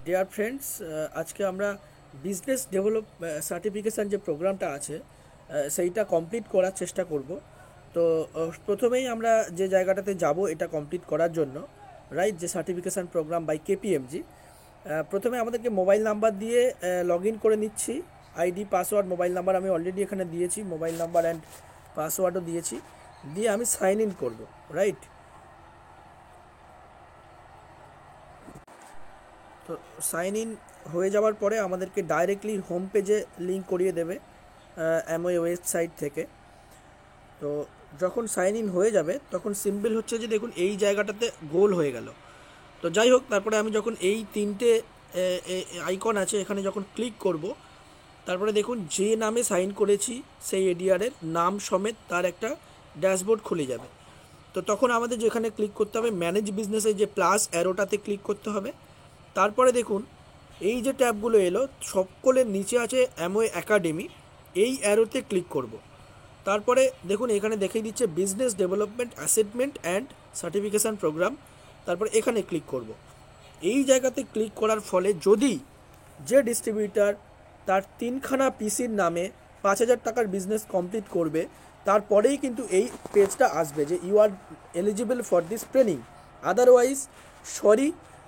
Dear friends, আজকে আমরা business develop certification যে প্রোগ্রামটা আছে সেইটা কমপ্লিট করার চেষ্টা করব। তো প্রথমেই আমরা যে জায়গাটাতে যাব এটা কমপ্লিট করার জন্য, রাইট, যে সার্টিফিকেশান প্রোগ্রাম বাই কেপিএমজি, প্রথমে আমাদেরকে মোবাইল নাম্বার দিয়ে লগ ইন করে নিচ্ছি। আইডি, পাসওয়ার্ড, মোবাইল নাম্বার আমি অলরেডি এখানে দিয়েছি, মোবাইল নাম্বার অ্যান্ড পাসওয়ার্ডও দিয়েছি। দিয়ে আমি সাইন ইন করব, রাইট। তো সাইন ইন হয়ে যাওয়ার পরে আমাদেরকে ডাইরেক্টলি হোম পেজে লিঙ্ক করিয়ে দেবে অ্যামওয়ে ওয়েবসাইট থেকে। তো যখন সাইন ইন হয়ে যাবে তখন সিম্পল হচ্ছে যে দেখুন এই জায়গাটাতে গোল হয়ে গেল। তো যাই হোক, তারপরে আমি যখন এই তিনটে আইকন আছে এখানে যখন ক্লিক করব, তারপরে দেখুন যে নামে সাইন করেছি সেই এডিআরের নাম সমেত তার একটা ড্যাশবোর্ড খুলে যাবে। তো তখন আমাদের যেখানে ক্লিক করতে হবে, ম্যানেজ বিজনেসে যে প্লাস অ্যারোটাতে ক্লিক করতে হবে। তারপরে দেখুন এই যে ট্যাবগুলো এলো সকলের নিচে আছে অ্যামওয়ে একাডেমি, এই অ্যারোতে ক্লিক করব। তারপরে দেখুন এখানে দেখিয়ে দিচ্ছে business development assessment and certification program, তারপরে এখানে ক্লিক করব। এই জায়গাতে ক্লিক করার ফলে যদি যে ডিস্ট্রিবিউটার তার 3খানা পিসির নামে 5,000 টাকার বিজনেস কমপ্লিট করবে, তারপরেই কিন্তু এই পেজটা আসবে যে you are eligible for this training, otherwise sorry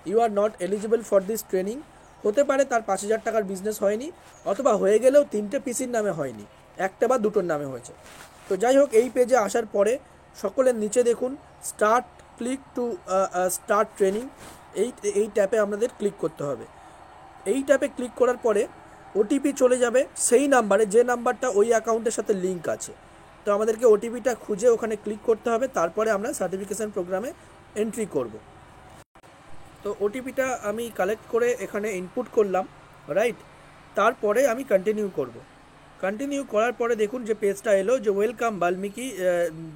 you are not eligible for this training. হতে পারে তার 5,000 টাকার বিজনেস হয়নি, অথবা হয়ে গেলেও 3টে পিসির নামে হয়নি, একটা বা দুটোর নামে হয়েছে। তো যাই হোক, এই পেজে আসার পরে সকলের নিচে দেখুন start, click to start training, এই ট্যাপে আমাদের ক্লিক করতে হবে। এই ট্যাপে ক্লিক করার পরে ওটিপি চলে যাবে সেই নাম্বারে যে নাম্বারটা ওই অ্যাকাউন্টের সাথে লিঙ্ক আছে। তো আমাদেরকে ওটিপিটা খুঁজে ওখানে ক্লিক করতে হবে, তারপরে আমরা সার্টিফিকেশান প্রোগ্রামে এন্ট্রি করব। তো ওটিপিটা আমি কালেক্ট করে এখানে ইনপুট করলাম, রাইট। তারপরে আমি কন্টিনিউ করব। কন্টিনিউ করার পরে দেখুন যে পেজটা এলো যে ওয়েলকাম বাল্মীকি,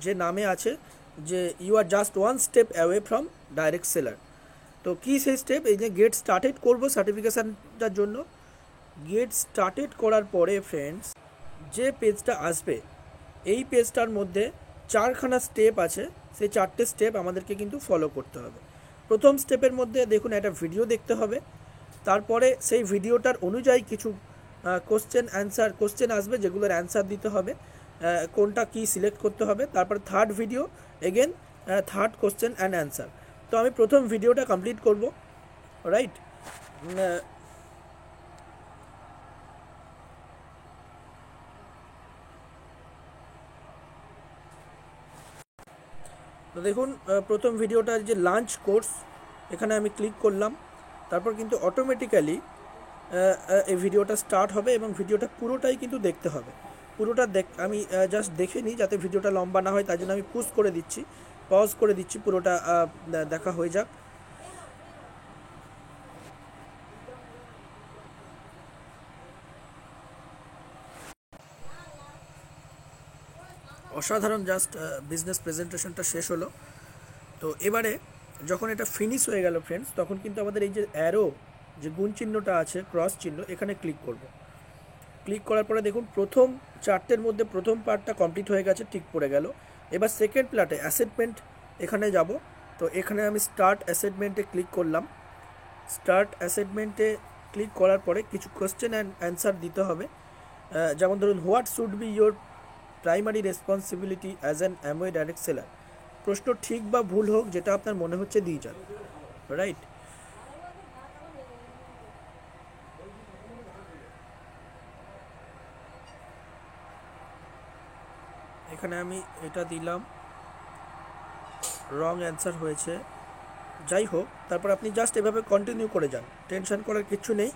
যে নামে আছে যে you are just one step away from direct seller. তো কী সেই স্টেপ, এই যে গেট স্টার্টেড করবো সার্টিফিকেশানটার জন্য। গেট স্টার্টেড করার পরে ফ্রেন্ডস যে পেজটা আসবে, এই পেজটার মধ্যে 4খানা স্টেপ আছে, সেই 4টে স্টেপ আমাদেরকে কিন্তু ফলো করতে হবে। প্রথম স্টেপের মধ্যে দেখুন একটা ভিডিও দেখতে হবে, তারপরে সেই ভিডিওটার অনুযায়ী কিছু কোশ্চেন আসবে যেগুলোর অ্যান্সার দিতে হবে, কোনটা কি সিলেক্ট করতে হবে। তারপর third video, again third question and answer. তো আমি প্রথম ভিডিওটা কমপ্লিট করব, রাইট। তো দেখুন প্রথম ভিডিওটার যে লাঞ্চ কোর্স, এখানে আমি ক্লিক করলাম। তারপর কিন্তু অটোমেটিক্যালি এই ভিডিওটা স্টার্ট হবে এবং ভিডিওটা পুরোটাই কিন্তু দেখতে হবে। পুরোটা আমি জাস্ট দেখে নিই যাতে ভিডিওটা লম্বা না হয়, তাই জন্য আমি পুশ করে দিচ্ছি, পজ করে দিচ্ছি, পুরোটা দেখা হয়ে যাক। অসাধারণ জাস্ট বিজনেস প্রেজেন্টেশনটা শেষ হলো। তো এবারে যখন এটা ফিনিশ হয়ে গেল ফ্রেন্ডস, তখন কিন্তু আমাদের এই যে অ্যারো, যে গুণ চিহ্নটা আছে, ক্রস চিহ্ন, এখানে ক্লিক করব। ক্লিক করার পরে দেখুন প্রথম 4টের মধ্যে প্রথম পার্টটা কমপ্লিট হয়ে গেছে, ঠিক পড়ে গেল। এবার সেকেন্ড পার্টে অ্যাসেটমেন্ট, এখানে যাব। তো এখানে আমি স্টার্ট অ্যাসেটমেন্টে ক্লিক করলাম। স্টার্ট অ্যাসেটমেন্টে ক্লিক করার পরে কিছু কোশ্চেন অ্যান্ড অ্যান্সার দিতে হবে। যেমন ধরুন, what should be your primary responsibility as an Amway direct seller. প্রশ্ন ঠিক বা ভুল হোক, যেটা আপনার মনে হচ্ছে দিয়ে যান, রাইট। এখানে আমি এটা দিলাম, রং অ্যান্সার হয়েছে। যাই হোক, তারপর আপনি জাস্ট এভাবে কন্টিনিউ করে যান, টেনশন করার কিছু নেই।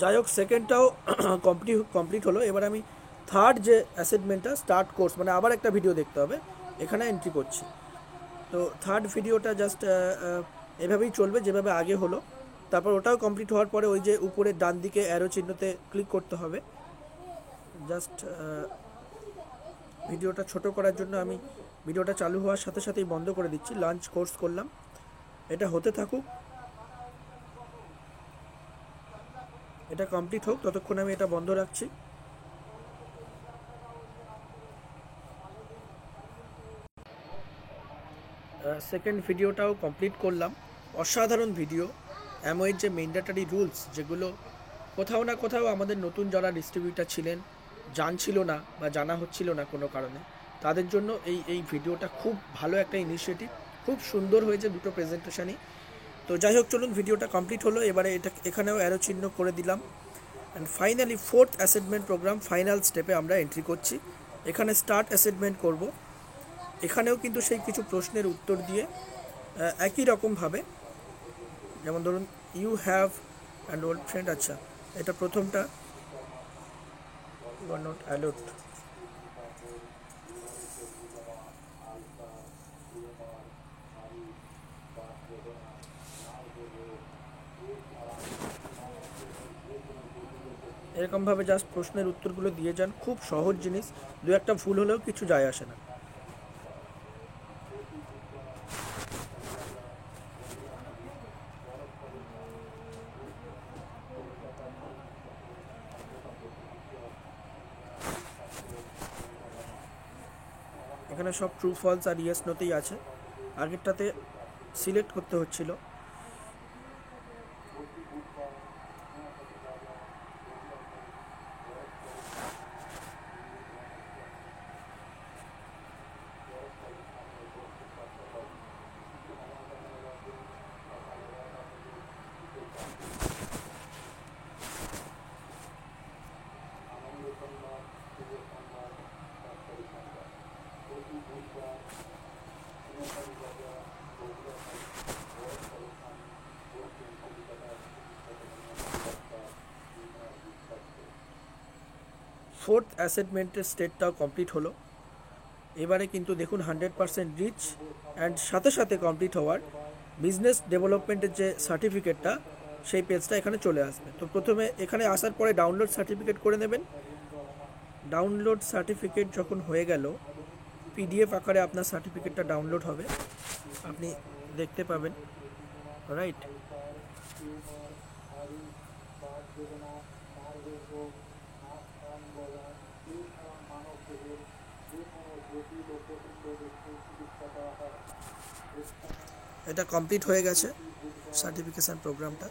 যাই হোক, সেকেন্ডটাও কমপ্লিট হলো। এবার আমি থার্ড যে অ্যাসাইনমেন্টটা স্টার্ট কোর্স, মানে আবার একটা ভিডিও দেখতে হবে, এখানে এন্ট্রি করছি। তো থার্ড ভিডিওটা জাস্ট এভাবেই চলবে যেভাবে আগে হলো। তারপর ওটাও কমপ্লিট হওয়ার পরে ওই যে উপরে ডান দিকে অ্যারো চিহ্নতে ক্লিক করতে হবে। জাস্ট ভিডিওটা ছোট করার জন্য আমি ভিডিওটা চালু হওয়ার সাথে সাথেই বন্ধ করে দিচ্ছি। লাঞ্চ কোর্স করলাম, এটা হতে থাকুক, এটা কমপ্লিট হোক, ততক্ষণ আমি এটা বন্ধ রাখছি। সেকেন্ড ভিডিওটাও কমপ্লিট করলাম। অসাধারণ ভিডিও। অ্যামওয়ের যে ম্যান্ডেটরি রুলস, যেগুলো কোথাও না কোথাও আমাদের নতুন যারা ডিস্ট্রিবিউটার ছিলেন জানছিল না বা জানা হচ্ছিল না কোনো কারণে, তাদের জন্য এই ভিডিওটা খুব ভালো একটা ইনিশিয়েটিভ। খুব সুন্দর হয়েছে দুটো প্রেজেন্টেশনই। তো যাই হোক, চলুন, ভিডিওটা কমপ্লিট হলো। এবারে এটা এখানেও অ্যারো চিহ্ন করে দিলাম। And finally fourth assignment program final স্টেপে আমরা এন্ট্রি করছি। এখানে স্টার্ট অ্যাসাইনমেন্ট করব। এখানেও কিন্তু সেই কিছু প্রশ্নের উত্তর দিয়ে একই রকমভাবে, যেমন ধরুন you have and old friend. আচ্ছা, এটা প্রথমটা, ইউ আর নট অ্যালাউড। এরকমভাবে জাস্ট প্রশ্নের উত্তরগুলো দিয়ে যান। খুব সহজ জিনিস, দু একটা ভুল হলেও কিছু যায় আসে না। এখানে সব ট্রু ফলস আর ইয়েস নোতেই আছে। আগেরটাতে সিলেক্ট করতে হচ্ছিল। ফোর্থ অ্যাসাইনমেন্টের স্টেটটাও কমপ্লিট হলো। এবারে কিন্তু দেখুন 100% রিচ অ্যান্ড সাথে সাথে কমপ্লিট হওয়ার বিজনেস ডেভেলপমেন্টের যে সার্টিফিকেটটা, সেই পেজটা এখানে চলে আসবে। তো প্রথমে এখানে আসার পরে ডাউনলোড সার্টিফিকেট করে নেবেন। ডাউনলোড সার্টিফিকেট যখন হয়ে গেল, পিডিএফ আকারে আপনার সার্টিফিকেটটা ডাউনলোড হবে, আপনি দেখতে পাবেন, রাইট। এটা কমপ্লিট হয়ে গেছে সার্টিফিকেশান প্রোগ্রামটা।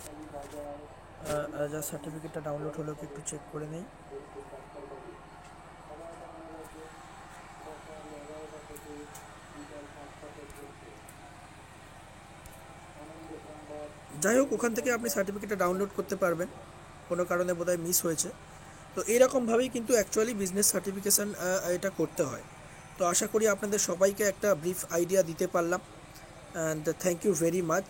যা সার্টিফিকেটটা ডাউনলোড হলো কি একটু চেক করে নেই। যাই হোক, ওখান থেকে আপনি সার্টিফিকেটটা ডাউনলোড করতে পারবেন, কোনো কারণে বোধহয় মিস হয়েছে। তো এইরকমভাবেই কিন্তু অ্যাকচুয়ালি বিজনেস সার্টিফিকেশান এটা করতে হয়। তো আশা করি আপনাদের সবাইকে একটা ব্রিফ আইডিয়া দিতে পারলাম, and thank you very much.